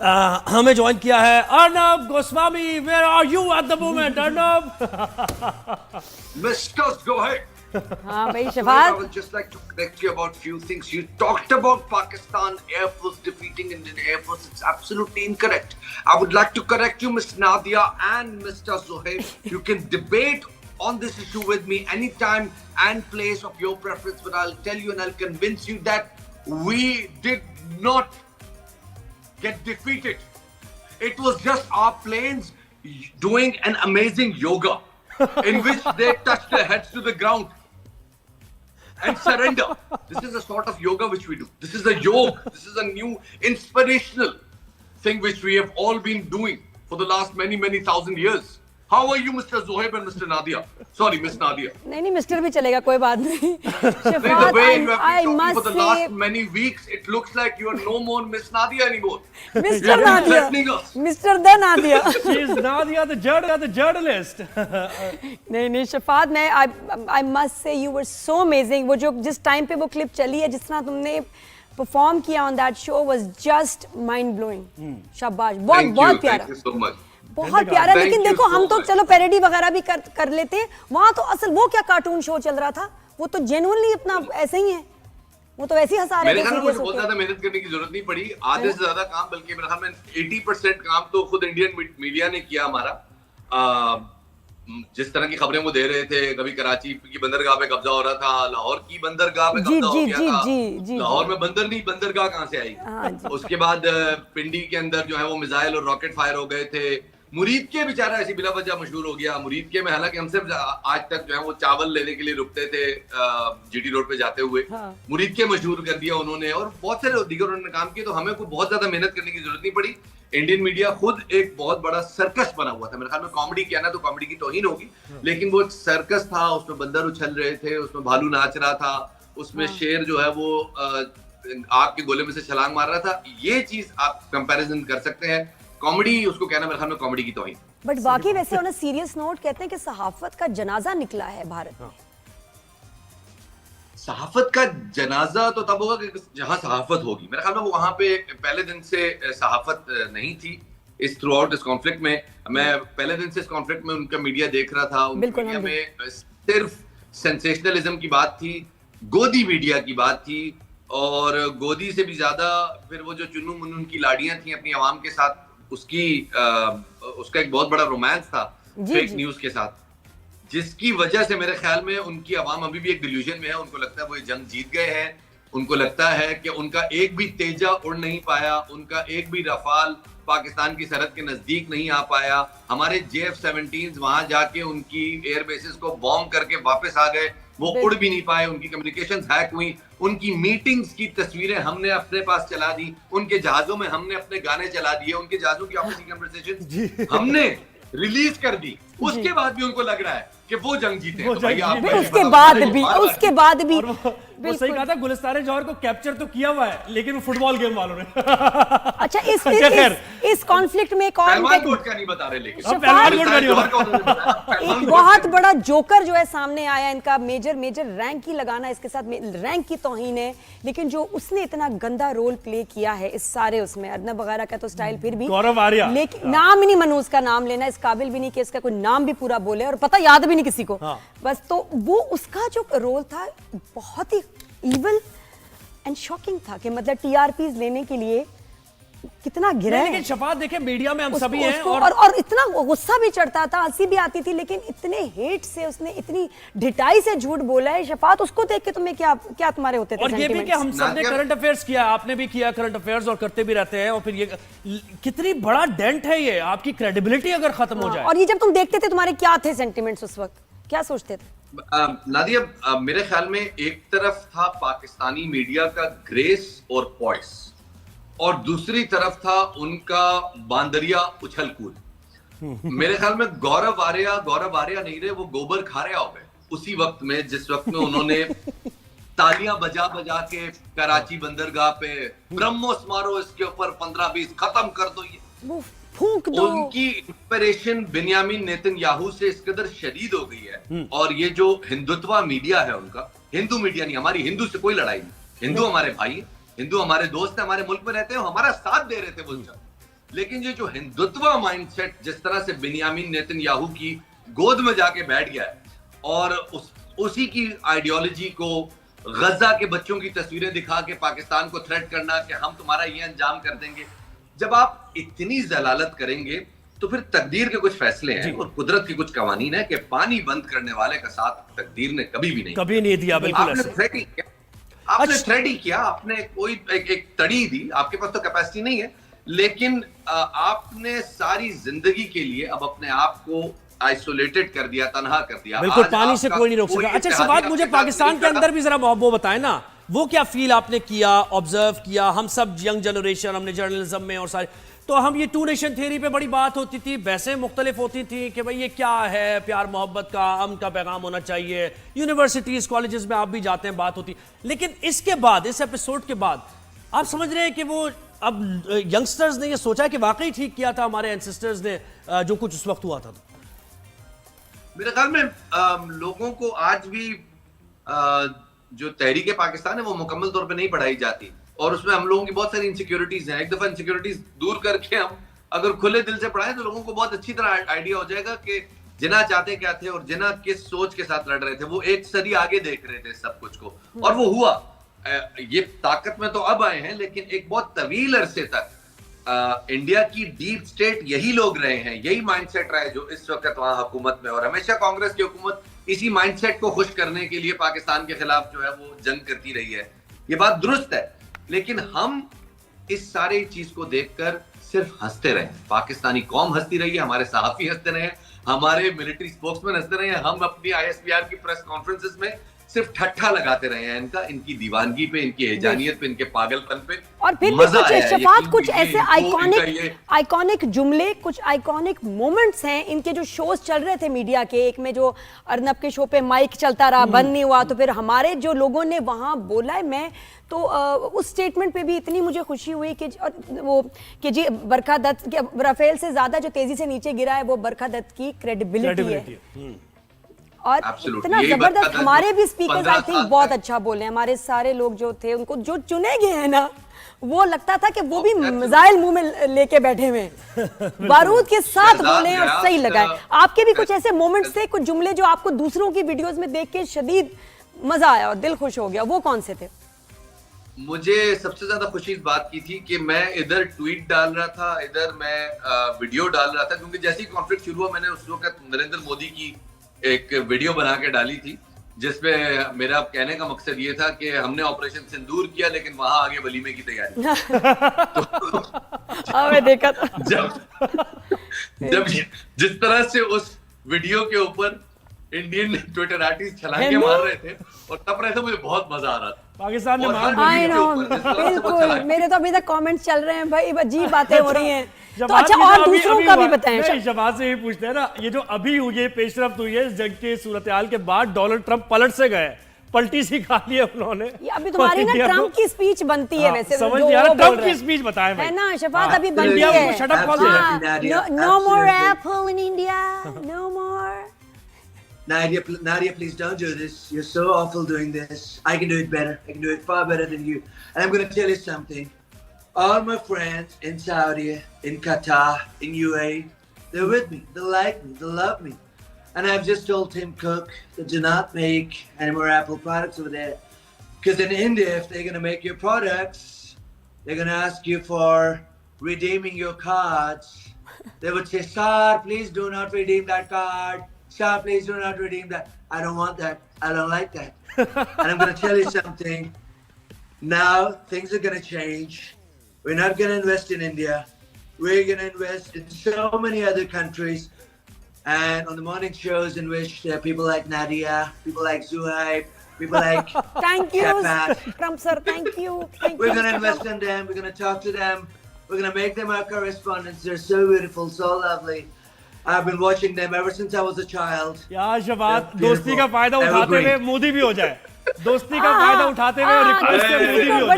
हमें ज्वाइन किया है Arnab Goswami. Where are you at the moment Arnab? Mr. Zohaib. हाँ भाई I Shafat, would just like to correct you about few things. You talked about Pakistan Air Force defeating Indian Air Force. It's absolutely incorrect. I would like to correct you, Ms. Nadia and Mr. Zohaib. You can debate on this issue with me anytime and place of your preference, but I'll tell you and I'll convince you that we did not get defeated. It was just our planes doing an amazing yoga in which they touched their heads to the ground and surrender. This is the sort of yoga which we do. This is a yoga. This is a new inspirational thing which we have all been doing for the last many thousand years. How are you, Mr. Zohaib and Mr. Nadia? Sorry, Miss Nadia. नहीं mister भी चलेगा, कोई बात नहीं। The Shafat, way you have I been talking must for the say, last many weeks, it looks like you are no more Miss Nadia anymore. Mister You're Nadia, threatening us. Mister the Nadia. She is Nadia, the journalist. नहीं शफात, मैं I must say you were so amazing। वो जो जिस time पे वो clip चली है, जिस तरह तुमने परफॉर्म किया on that show was just mind blowing। शाबाश, बहुत प्यारा। Thank you so much. बहुत प्यारा। Thank लेकिन you देखो, so हम तो much. चलो पैरोडी वगैरह भी कर लेते हैं, वहां तो असल वो क्या कार्टून शो चल रहा था, वो तो जेन्युइनली अपना ऐसे ही है, वो तो वैसे ही हंसा रहे मेरे थे ख्याल में मुझे सीरियस बहुत होके। ज्यादा मेहनत करने की जरूरत नहीं पड़ी। आधे से ज्यादा काम, बल्कि मेरे ख्याल में 80% काम तो खुद इंडियन मीडिया ने किया हमारा। जिस तरह की खबरें वो दे रहे थे, कभी कराची की बंदरगाह पे कब्जा हो रहा था, लाहौर की बंदरगाह पे कब्जा हो गया था। लाहौर में बंदर नहीं, बंदरगाह कहाँ से आई? उसके बाद पिंडी के अंदर जो है वो मिसाइल और रॉकेट फायर हो गए थे। मुरीद के बेचारा ऐसी बिला वजह मशहूर हो गया। मुरीद के में हालांकि हम सिर्फ आज तक जो है वो चावल लेने के लिए रुकते थे जीटी रोड पे जाते हुए। मुरीद के मशहूर कर दिया उन्होंने, और बहुत सारे दीगर उन्होंने काम किए। तो हमें कोई बहुत ज्यादा मेहनत करने की जरूरत नहीं पड़ी। इंडियन मीडिया खुद एक बहुत बड़ा सर्कस बना हुआ था। मेरे ख्याल में कॉमेडी किया ना तो कॉमेडी की तौहीन होगी, लेकिन वो एक सर्कस था। उसमें बंदर उछल रहे थे, उसमें भालू नाच रहा था, उसमें शेर जो है वो आग के गोले में से छलांग मार रहा था। ये चीज आप कंपैरिजन कर सकते हैं। कॉमेडी उसको कहना मेरे ख्याल में कॉमेडी की तौहीन। बट बाकी वैसे ऑन अ सीरियस नोट कहते हैं कि सहाफत का जनाजा निकला है भारत में। सहाफत का जनाजा तो तब होगा कि जहां सहाफत होगी। मेरे ख्याल में वो वहां पे पहले दिन से सहाफत नहीं थी इस थ्रू आउट इस कॉन्फ्लिक्ट में। मैं पहले दिन से इस कॉन्फ्लिक्ट में उनका मीडिया देख रहा था। उनके मीडिया में सिर्फ सेंसेशनलिज्म की बात थी, गोदी मीडिया की बात थी, और गोदी से भी ज्यादा फिर वो जो चुन्नू मुन्नू की लाड़ियां थी अपनी आवाम के साथ, उसका एक बहुत बड़ा रोमांस था फेक न्यूज के साथ, जिसकी वजह से मेरे ख्याल में उनकी आवाम अभी भी एक डिल्यूजन में है। उनको लगता है वो ये जंग जीत गए हैं। उनको लगता है कि उनका एक भी तेजा उड़ नहीं पाया, उनका एक भी रफाल पाकिस्तान की सरहद के नजदीक नहीं आ पाया। हमारे JF-17 वहां जाके उनकी एयर बेसिस को बॉम्ब करके वापस आ गए, वो उड़ भी नहीं पाए। उनकी कम्युनिकेशंस हैक हुई, उनकी मीटिंग्स की तस्वीरें हमने अपने पास चला दी, उनके जहाजों में हमने अपने गाने चला दिए, उनके जहाजों की आपसी कन्वर्सेशन हमने रिलीज कर दी। उसके बाद भी उनको लग रहा है कि वो जंग जीते हैं। तो भैया आप उसके बाद भी वो सही कहा था, गुलिस्तान जौहर को कैप्चर तो किया हुआ है, लेकिन वो फुटबॉल गेम वालों ने। अच्छा, इस कॉन्फ्लिक्ट में एक और का नहीं बता रहे, लेकिन एक बहुत बड़ा जोकर जो है सामने आया। इनका मेजर रैंक ही लगाना, इसके साथ रैंक की तौहीन है, लेकिन जो उसने इतना गंदा रोल प्ले किया है इस सारे उसमें, अर्नब वगैरह का तो स्टाइल फिर भी, गौरव आर्या, लेकिन नाम ही नहीं मनू उसका नाम लेना, इस काबिल भी नहीं कि इसका कोई नाम भी पूरा बोले, और पता याद भी नहीं किसी को। बस तो वो उसका जो रोल था बहुत ही इविल एंड शॉकिंग था कि मतलब TRPs लेने के लिए कितना गिरा है। लेकिन शफात देखे, मीडिया में हम सभी हैं, और इतना गुस्सा भी चढ़ता था, हंसी भी आती थी, लेकिन इतने हेट से उसने इतनी ढिठाई से झूठ बोला है। शफात, उसको देख के तुम्हें क्या तुम्हारे होते थे? और ये भी कि हम सब ने करंट अफेयर्स किया, आपने भी किया करंट अफेयर्स और करते भी रहते हैं, और फिर ये कितनी बड़ा डेंट है ये आपकी क्रेडिबिलिटी अगर खत्म हो जाए। और ये जब तुम देखते थे, तुम्हारे क्या थे सेंटिमेंट्स उस वक्त, क्या सोचते थे? नादिया, मेरे ख्याल में एक तरफ था पाकिस्तानी मीडिया का ग्रेस और पॉइस, और दूसरी तरफ था उनका बांदरिया उछल कूद। मेरे ख्याल में गौरव आर्या नहीं रहे, वो गोबर खारिया हो गए उसी वक्त में, जिस वक्त में उन्होंने तालियां बजा बजा के कराची बंदरगाह पे ब्रह्मोस मारो, इसके ऊपर 15-20 खत्म कर दो, ये फूंक दो। उनकी इंस्पिरेशन बिन्यामिन नेतन्याहू से इस कदर शदीद हो गई है। और ये जो हिंदुत्व मीडिया है उनका, हिंदू मीडिया नहीं, हमारी हिंदू से कोई लड़ाई नहीं, हिंदू हमारे भाई, हिंदू हमारे दोस्त है, हमारे मुल्क में रहते हैं, हमारा साथ दे रहे थे वो। लेकिन ये जो हिंदुत्व माइंडसेट जिस तरह से बिन्यामिन नेतन्याहू की गोद में जाके बैठ गया है और उसी की आइडियोलॉजी को गजा के बच्चों की तस्वीरें दिखा के पाकिस्तान को थ्रेट करना कि हम तुम्हारा ये अंजाम कर देंगे, जब आप इतनी जलालत करेंगे तो फिर तकदीर के कुछ फैसले हैं और कुदरत की कुछ कवानीन है कि पानी बंद करने वाले का साथ तकदीर ने कभी नहीं दिया। बिल्कुल आपने थ्रेट ही किया, आपने थ्रेट ही किया, आपने कोई एक तड़ी दी, आपके पास तो कैपेसिटी नहीं है, लेकिन आपने सारी जिंदगी के लिए अब अपने आप को आइसोलेटेड कर दिया, तनहा कर दिया। बिल्कुल, पानी से कोई नहीं रोक सकता। अच्छा शबाद, मुझे पाकिस्तान के अंदर भी जरा वो बताएं ना, वो क्या फील आपने किया, ऑब्जर्व किया? हम सब यंग जनरेशन, हमने जर्नलिज्म में और सारे, तो हम ये टू नेशन थ्योरी पे बड़ी बात होती थी, वैसे मुख्तलिफ होती थी कि भाई ये क्या है, प्यार मोहब्बत का, अमन का पैगाम होना चाहिए, यूनिवर्सिटीज कॉलेजेस में आप भी जाते हैं, बात होती। लेकिन इसके बाद, इस एपिसोड के बाद आप समझ रहे हैं कि वो अब यंगस्टर्स ने ये सोचा है कि वाकई ठीक किया था हमारे एंसेस्टर्स ने जो कुछ उस वक्त हुआ था? मेरे ख्याल में लोगों को आज भी जो तहरीक पाकिस्तान है वो मुकम्मल तौर पे नहीं पढ़ाई जाती और उसमें हम लोगों की बहुत सारी इनसिक्योरिटीज हैं। एक दफा इनसिक्योरिटीज दूर करके हम अगर खुले दिल से पढ़ाएं तो लोगों को बहुत अच्छी तरह आइडिया हो जाएगा कि जिन्ना चाहते क्या थे और जिन्ना किस सोच के साथ लड़ रहे थे। वो एक सदी आगे देख रहे थे सब कुछ को और वो हुआ। ये ताकत में तो अब आए हैं, लेकिन एक बहुत तवील अरसे तक इंडिया की डीप स्टेट यही लोग रहे हैं, यही माइंडसेट रहा है जो इस वक्त वहां हुकूमत में, और हमेशा कांग्रेस की हुकूमत इसी माइंडसेट को खुश करने के लिए पाकिस्तान के खिलाफ जो है वो जंग करती रही है। ये बात दुरुस्त है, लेकिन हम इस सारी चीज को देखकर सिर्फ हंसते रहे। पाकिस्तानी कौम हंसती रही है, हमारे सहाफी हंसते रहे, हमारे मिलिट्री स्पोक्समैन हंसते रहे, हम अपनी ISPR की प्रेस कॉन्फ्रेंसेस में सिर्फ ठट्ठा लगाते रहे हैं इनकी दीवानगी पे, इनकी हेजानियत पे, इनके पागलपन पे। और फिर भी कुछ शफात, कुछ ऐसे आइकॉनिक जुमले, कुछ आइकॉनिक मोमेंट्स हैं इनके जो शोज चल रहे थे मीडिया के। एक में जो अर्नब के शो पे माइक चलता रहा, बंद नहीं हुआ, तो फिर हमारे जो लोगों ने वहां बोला है, मैं तो उस स्टेटमेंट पे भी इतनी मुझे खुशी हुई कि वो कि जी बरखा दत्त, राफेल से ज्यादा जो तेजी से नीचे गिरा है वो बरखा दत्त की क्रेडिबिलिटी है। और इतना जबरदस्त, हमारे भी स्पीकर्स आई थिंक बहुत अच्छा बोले। हमारे सारे लोग जो थे, उनको जो चुने गए हैं ना, वो लगता था कि वो भी मिसाइल मुंह में लेके बैठे हुए बारूद के साथ बोले और सही लगा है। आपके भी कुछ ऐसे मोमेंट्स थे, कुछ जुमले जो आपको दूसरों की वीडियोस में देख के शदीद मजा आया और दिल खुश हो गया, वो कौन से थे? मुझे सबसे ज्यादा खुशी इस बात की थी कि मैं इधर ट्वीट डाल रहा था, इधर मैं वीडियो डाल रहा था, क्योंकि जैसे ही कॉन्फ्लिक्ट शुरू हुआ मैंने उस वक्त नरेंद्र मोदी की एक वीडियो बना के डाली थी जिसमें मेरा कहने का मकसद ये था कि हमने ऑपरेशन सिंदूर किया लेकिन वहां आगे वलीमे की तैयारी। मैं देखा था। जब जिस तरह से उस वीडियो के ऊपर इंडियन ट्विटर आर्टिस्ट छलांगे मार रहे थे और तब रहे थे, मुझे बहुत मजा आ रहा था। पाकिस्तान ने बिल्कुल, मेरे तो अभी तक कमेंट्स चल रहे हैं भाई, अजीब बातें हो रही हैं। तो अच्छा, और दूसरों का भी बताएं। शबाज से ये पूछते हैं ना, ये जो अभी हुई है पेशरफ्त हुई है इस जंग के सूरत-ए-हाल के बाद, डोनाल्ड ट्रंप पलट से गए, पलटी सी खा ली है उन्होंने। ये अभी तुम्हारी ना ट्रंप की स्पीच बनती है वैसे, समझ नहीं आ रहा, ट्रंप की स्पीच बताएं भाई, है ना शफात, अभी बनती है। Shut up call, no more Apple in India, no more. Nadia, please don't do this. You're so awful doing this. I can do it better. I can do it far better than you. And I'm going to tell you something. All my friends in Saudi, in Qatar, in UAE, they're with me. They like me. They love me. And I've just told Tim Cook to do not make any more Apple products over there. Because in India, if they're going to make your products, they're going to ask you for redeeming your cards. They would say, sir, please do not redeem that card. Sir, please do not redeem that. I don't want that. I don't like that. And I'm going to tell you something. Now, things are going to change. We're not going to invest in India. We're going to invest in so many other countries. And on the morning shows in which there are people like Nadia, people like Zuhaib, people like Thank you, Trump sir. Thank you. We're going to invest in them. We're going to talk to them. We're going to make them our correspondents. They're so beautiful, so lovely. I've been watching them ever since I was a child. यार शबात, दोस्ती का फायदा उठाते हुए मोदी भी हो जाए, दोस्ती का फायदा उठाते हुए रिक्वेस्ट से मोदी भी हो जाए।